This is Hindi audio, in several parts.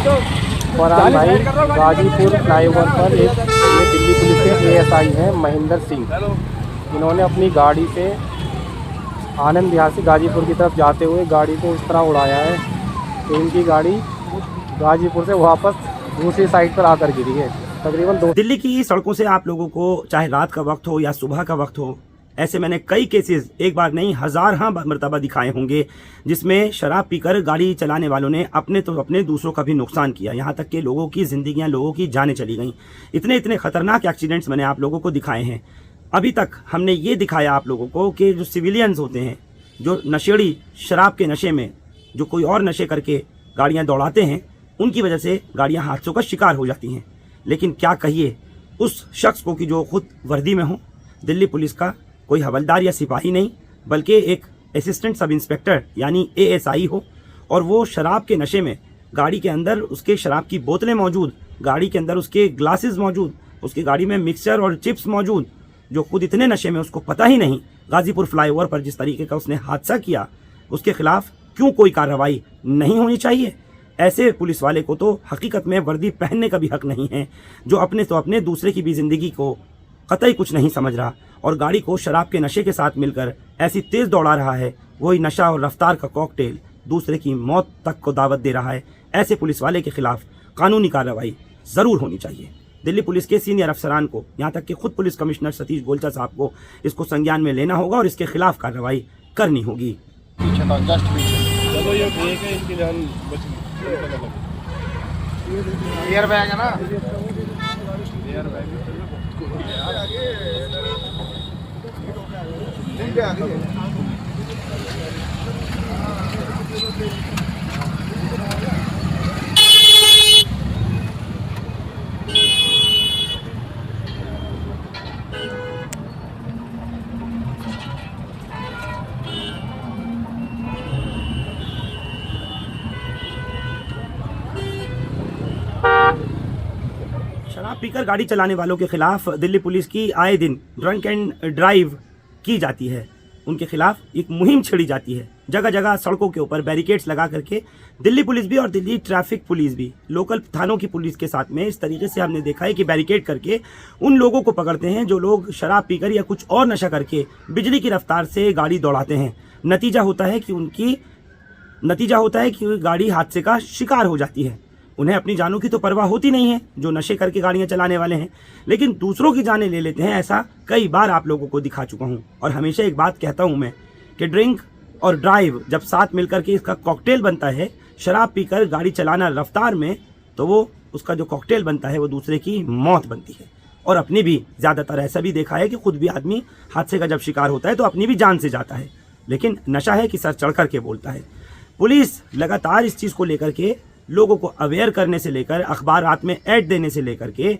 फरहान भाई गाजीपुर फ्लाईओवर पर ये दिल्ली पुलिस के एएसआई हैं महेंद्र सिंह। इन्होंने अपनी गाड़ी से आनंद विहार से गाजीपुर की तरफ जाते हुए गाड़ी को इस तरह उड़ाया है कि इनकी गाड़ी गाजीपुर से वापस दूसरी साइड पर आकर गिरी है। तकरीबन दिल्ली की सड़कों से आप लोगों को चाहे रात का वक्त हो या सुबह का वक्त हो, ऐसे मैंने कई केसेस एक बार नहीं हजार मरतबा दिखाए होंगे जिसमें शराब पीकर गाड़ी चलाने वालों ने अपने दूसरों का भी नुकसान किया। यहाँ तक कि लोगों की जिंदगियां, लोगों की जानें चली गईं। इतने खतरनाक एक्सीडेंट्स मैंने आप लोगों को दिखाए हैं। अभी तक हमने ये दिखाया आप लोगों को कि जो सिविलियंस होते हैं, जो नशेड़ी शराब के नशे में जो कोई और नशे करके गाड़ियाँ दौड़ाते हैं, उनकी वजह से गाड़ियाँ हादसों का शिकार हो जाती हैं। लेकिन क्या कहिए उस शख्स को कि जो खुद वर्दी में हो, दिल्ली पुलिस का कोई हवलदार या सिपाही नहीं बल्कि एक असिस्टेंट सब इंस्पेक्टर यानी एएसआई हो, और वो शराब के नशे में गाड़ी के अंदर उसके शराब की बोतलें मौजूद, गाड़ी के अंदर उसके ग्लासेस मौजूद, उसकी गाड़ी में मिक्सचर और चिप्स मौजूद, जो खुद इतने नशे में उसको पता ही नहीं। गाजीपुर फ्लाईओवर पर जिस तरीके का उसने हादसा किया, उसके खिलाफ क्यों कोई कार्रवाई नहीं होनी चाहिए? ऐसे पुलिस वाले को तो हकीकत में वर्दी पहनने का भी हक नहीं है, जो अपने दूसरे की भी ज़िंदगी को कतई कुछ नहीं समझ रहा और गाड़ी को शराब के नशे के साथ मिलकर ऐसी तेज़ दौड़ा रहा है। वही नशा और रफ्तार का कॉकटेल दूसरे की मौत तक को दावत दे रहा है। ऐसे पुलिस वाले के खिलाफ कानूनी कार्रवाई ज़रूर होनी चाहिए। दिल्ली पुलिस के सीनियर अफसरान को, यहाँ तक कि खुद पुलिस कमिश्नर सतीश गोलचा साहब को इसको संज्ञान में लेना होगा और इसके खिलाफ कार्रवाई करनी होगी। चलो ये ठीक है, इनकी जान बच गई। एयर बैग है ना, एयर बैग शराब पीकर गाड़ी चलाने वालों के खिलाफ दिल्ली पुलिस की आए दिन ड्रंक एंड ड्राइव की जाती है। उनके खिलाफ एक मुहिम छेड़ी जाती है। जगह जगह सड़कों के ऊपर बैरिकेड्स लगा करके दिल्ली पुलिस भी और दिल्ली ट्रैफिक पुलिस भी लोकल थानों की पुलिस के साथ में इस तरीके से हमने देखा है कि बैरिकेड करके उन लोगों को पकड़ते हैं जो लोग शराब पीकर या कुछ और नशा करके बिजली की रफ्तार से गाड़ी दौड़ाते हैं। नतीजा होता है कि गाड़ी हादसे का शिकार हो जाती है। उन्हें अपनी जानों की तो परवाह होती नहीं है जो नशे करके गाड़ियां चलाने वाले हैं, लेकिन दूसरों की जानें ले लेते हैं। ऐसा कई बार आप लोगों को दिखा चुका हूं और हमेशा एक बात कहता हूं मैं कि ड्रिंक और ड्राइव जब साथ मिलकर के इसका कॉकटेल बनता है, शराब पीकर गाड़ी चलाना रफ्तार में, तो वो उसका जो कॉकटेल बनता है वो दूसरे की मौत बनती है। और अपनी भी ज़्यादातर ऐसा भी देखा है कि खुद भी आदमी हादसे का जब शिकार होता है तो अपनी भी जान से जाता है, लेकिन नशा है कि सर चढ़ करके बोलता है। पुलिस लगातार इस चीज़ को लेकर के लोगों को अवेयर करने से लेकर अखबारात में ऐड देने से लेकर के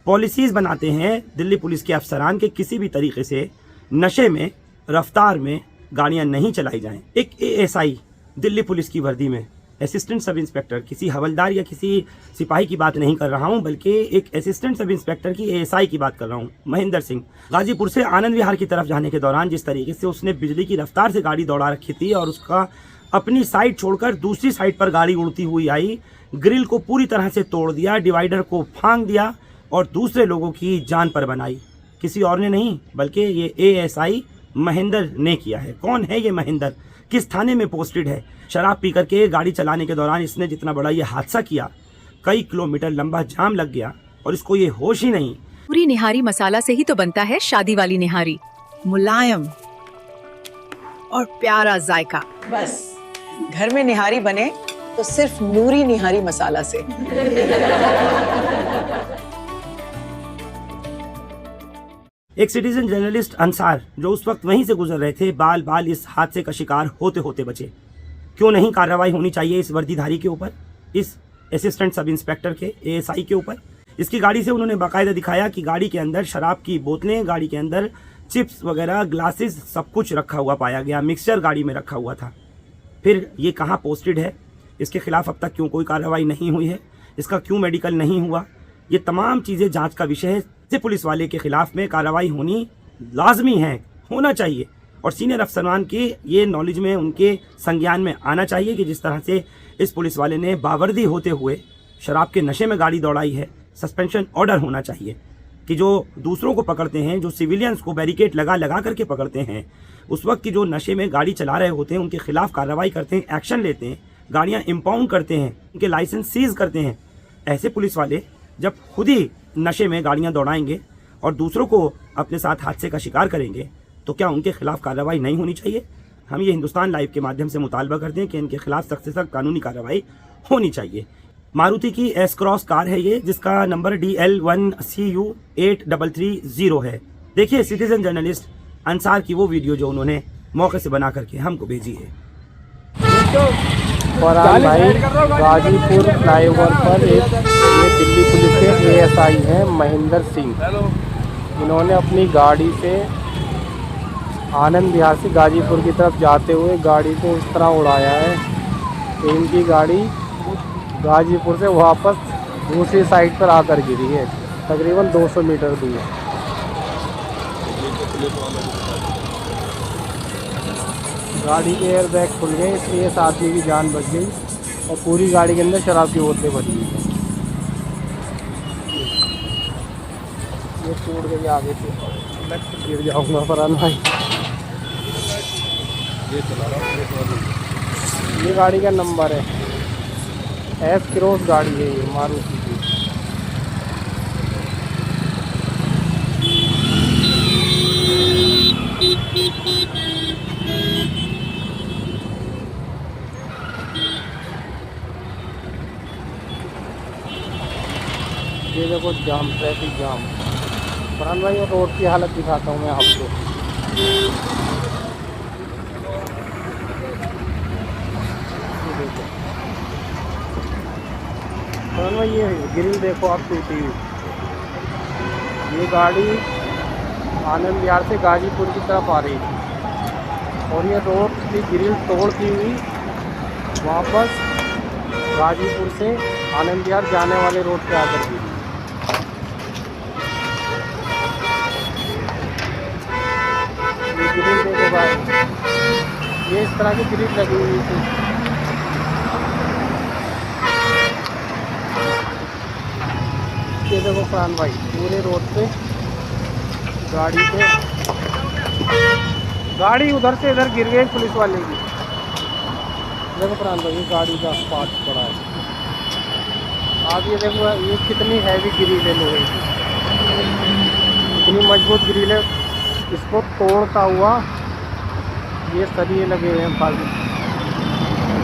पॉलिसीज़ बनाते हैं दिल्ली पुलिस के अफसरान के किसी भी तरीके से नशे में रफ्तार में गाड़ियां नहीं चलाई जाएं। एक एएसआई दिल्ली पुलिस की वर्दी में असिस्टेंट सब इंस्पेक्टर, किसी हवलदार या किसी सिपाही की बात नहीं कर रहा हूं, बल्कि एक असिस्टेंट सब इंस्पेक्टर की एएसआई की बात कर रहा हूं, महेंद्र सिंह। गाजीपुर से आनंद विहार की तरफ जाने के दौरान जिस तरीके से उसने बिजली की रफ्तार से गाड़ी दौड़ा रखी थी और उसका अपनी साइड छोड़कर दूसरी साइड पर गाड़ी उड़ती हुई आई, ग्रिल को पूरी तरह से तोड़ दिया, डिवाइडर को फांग दिया और दूसरे लोगों की जान पर बनाई। किसी और ने नहीं बल्कि ये एएसआई महेंद्र ने किया है। कौन है ये महेंद्र? किस थाने में पोस्टेड है? शराब पी करके गाड़ी चलाने के दौरान इसने जितना बड़ा ये हादसा किया, कई किलोमीटर लंबा जाम लग गया और इसको ये होश ही नहीं। पूरी निहारी मसाला से ही तो बनता है शादी वाली निहारी, मुलायम और प्यारा जायका। बस घर में निहारी बने तो सिर्फ नूरी निहारी मसाला से। एक सिटीजन जर्नलिस्ट अंसार जो उस वक्त वहीं से गुजर रहे थे, बाल बाल इस हादसे का शिकार होते होते बचे। क्यों नहीं कार्रवाई होनी चाहिए इस वर्दीधारी के ऊपर, इस असिस्टेंट सब इंस्पेक्टर के एएसआई के ऊपर? इसकी गाड़ी से उन्होंने बाकायदा दिखाया कि गाड़ी के अंदर शराब की बोतलें, गाड़ी के अंदर चिप्स वगैरह, ग्लासेस, सब कुछ रखा हुआ पाया गया, मिक्सचर गाड़ी में रखा हुआ था। फिर ये कहाँ पोस्टेड है? इसके खिलाफ अब तक क्यों कोई कार्रवाई नहीं हुई है? इसका क्यों मेडिकल नहीं हुआ? ये तमाम चीज़ें जांच का विषय है। पुलिस वाले के खिलाफ में कार्रवाई होनी लाजमी है, होना चाहिए और सीनियर अफसरान के ये नॉलेज में, उनके संज्ञान में आना चाहिए कि जिस तरह से इस पुलिस वाले ने बावर्दी होते हुए शराब के नशे में गाड़ी दौड़ाई है, सस्पेंशन ऑर्डर होना चाहिए कि जो दूसरों को पकड़ते हैं, जो सिविलियंस को बैरिकेड लगा करके पकड़ते हैं, उस वक्त की जो नशे में गाड़ी चला रहे होते हैं उनके खिलाफ कार्रवाई करते हैं, एक्शन लेते हैं, गाड़ियां इंपाउंड करते हैं, उनके लाइसेंस सीज करते हैं। ऐसे पुलिस वाले जब खुद ही नशे में गाड़ियां दौड़ाएंगे और दूसरों को अपने साथ हादसे का शिकार करेंगे तो क्या उनके खिलाफ कार्रवाई नहीं होनी चाहिए? हम ये हिंदुस्तान लाइव के माध्यम से मुतालबा करते हैं कि इनके खिलाफ सख्त से सख्त कानूनी कार्रवाई होनी चाहिए। मारुति की एस क्रॉस कार है ये, जिसका नंबर DL1CU8330 है। देखिए सिटीजन जर्नलिस्ट अंसार की वो वीडियो जो उन्होंने मौके से बना करके हमको भेजी है। फरहान भाई गाजीपुर फ्लाईओवर पर ये दिल्ली पुलिस के ASI हैं महेंद्र सिंह। इन्होंने अपनी गाड़ी से आनंद विहार से गाजीपुर की तरफ जाते हुए गाड़ी को उस तरह उड़ाया है कि इनकी गाड़ी गाजीपुर से वापस दूसरी साइड पर आकर गिरी है, तकरीबन 200 मीटर दूर। गाड़ी के एयर बैग खुल गए, इसलिए इस आदमी की जान बच गई और पूरी गाड़ी के अंदर शराब की बोतलें भरी हुई हैं। ये टूट गई आगे से, मैं गिर जाऊंगा फरहान भाई। ये गाड़ी का नंबर है, एस क्रॉस गाड़ी है ये मारुति की। ये देखो जाम, ट्रैफिक जाम। फरहान भाई और रोड की हालत दिखाता हूँ मैं आपको। ये देखो फरहान भाई, ये ग्रिल देखो आप टूटी हुई। ये गाड़ी आनंद विहार से गाजीपुर की तरफ आ रही थी और ये रोड की ग्रिल तोड़ती हुई वापस गाजीपुर से आनंद विहार जाने वाले रोड पे आकर गिरी। ग्रिल देखो भाई, ये इस तरह की ग्रिल लगी हुई थी। ये देखो फरहान भाई, पूरे रोड पे गाड़ी उधर से इधर गिर गई पुलिस वाले की। देखो फरहान भाई, ये गाड़ी का पार्ट पड़ा है। आप ये देखो, ये कितनी हैवी ग्रिल है लोहे की, इतनी मजबूत ग्रिल है। इसको तोड़ता हुआ ये सरिये लगे हुए हैं फालतू,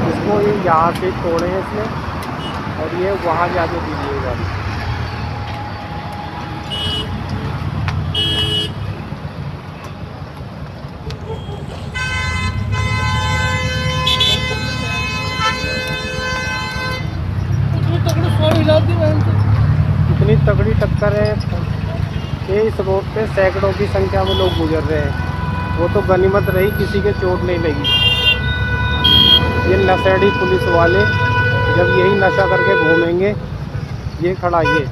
इसको ये यहाँ से तोड़े हैं इसने और ये वहाँ जाके गिरी है गाड़ी। इतनी तगड़ी टक्कर है कि इस रोड पे सैकड़ों की संख्या में लोग गुजर रहे हैं। वो तो गनीमत रही किसी के चोट नहीं लगी। ये नशेड़ी पुलिस वाले जब यही नशा करके घूमेंगे, ये खड़ा ये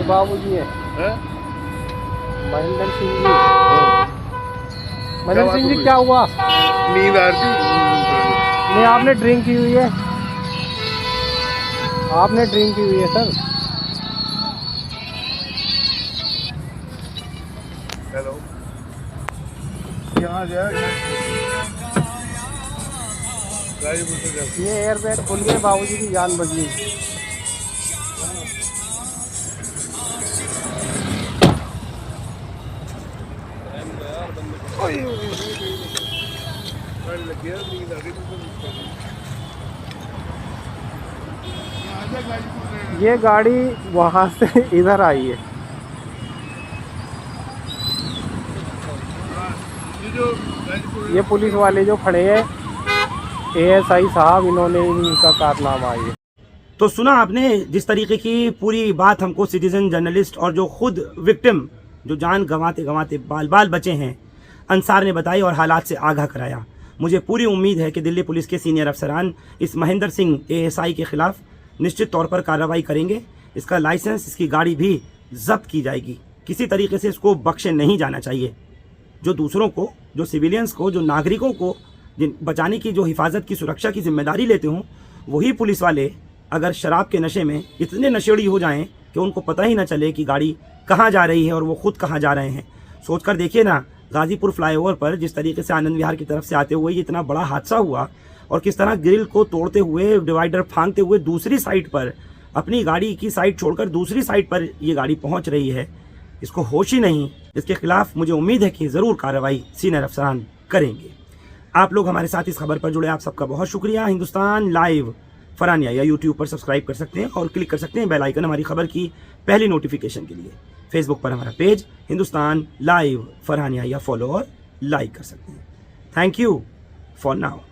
बाबूजी है महेंद्र सिंह जी। महेंद्र सिंह जी, क्या हुआ? नींद आ रही थी। नहीं, आपने ड्रिंक की हुई है, आपने ड्रिंक की हुई है सर। हेलो, यहाँ जाए ये एयर बैग खुल गए, बाबूजी की जान बच गई। ये गाड़ी वहाँ से इधर आई है। ये पुलिस वाले जो खड़े हैं ASI साहब, इन्होंने इनका कारनामा है। तो सुना आपने जिस तरीके की पूरी बात हमको सिटीजन जर्नलिस्ट और जो खुद विक्टिम जो जान गंवाते गंवाते बाल बाल बचे हैं अंसार ने बताई और हालात से आगाह कराया। मुझे पूरी उम्मीद है कि दिल्ली पुलिस के सीनियर अफसरान इस महेंद्र सिंह ASI के खिलाफ निश्चित तौर पर कार्रवाई करेंगे। इसका लाइसेंस, इसकी गाड़ी भी जब्त की जाएगी। किसी तरीके से इसको बख्शे नहीं जाना चाहिए। जो दूसरों को, जो सिविलियंस को, जो नागरिकों को बचाने की, जो हिफाजत की, सुरक्षा की जिम्मेदारी लेते हों, वही पुलिस वाले अगर शराब के नशे में इतने नशेड़ी हो जाएं कि उनको पता ही ना चले कि गाड़ी कहाँ जा रही है और वो खुद कहाँ जा रहे हैं। सोचकर देखिए ना, गाजीपुर फ्लाईओवर पर जिस तरीके से आनंद विहार की तरफ से आते हुए ये इतना बड़ा हादसा हुआ और किस तरह ग्रिल को तोड़ते हुए, डिवाइडर फांगते हुए दूसरी साइड पर, अपनी गाड़ी की साइड छोड़कर दूसरी साइड पर ये गाड़ी पहुंच रही है। इसको होश ही नहीं। इसके खिलाफ मुझे उम्मीद है कि ज़रूर कार्रवाई सीनियर अफसरान करेंगे। आप लोग हमारे साथ इस खबर पर जुड़े, आप सबका बहुत शुक्रिया। हिंदुस्तान लाइव फरहानिया या यूट्यूब पर सब्सक्राइब कर सकते हैं और क्लिक कर सकते हैं बेल आइकन हमारी खबर की पहली नोटिफिकेशन के लिए। फेसबुक पर हमारा पेज हिंदुस्तान लाइव फरहानिया या फॉलो और लाइक कर सकते हैं। Thank you for now.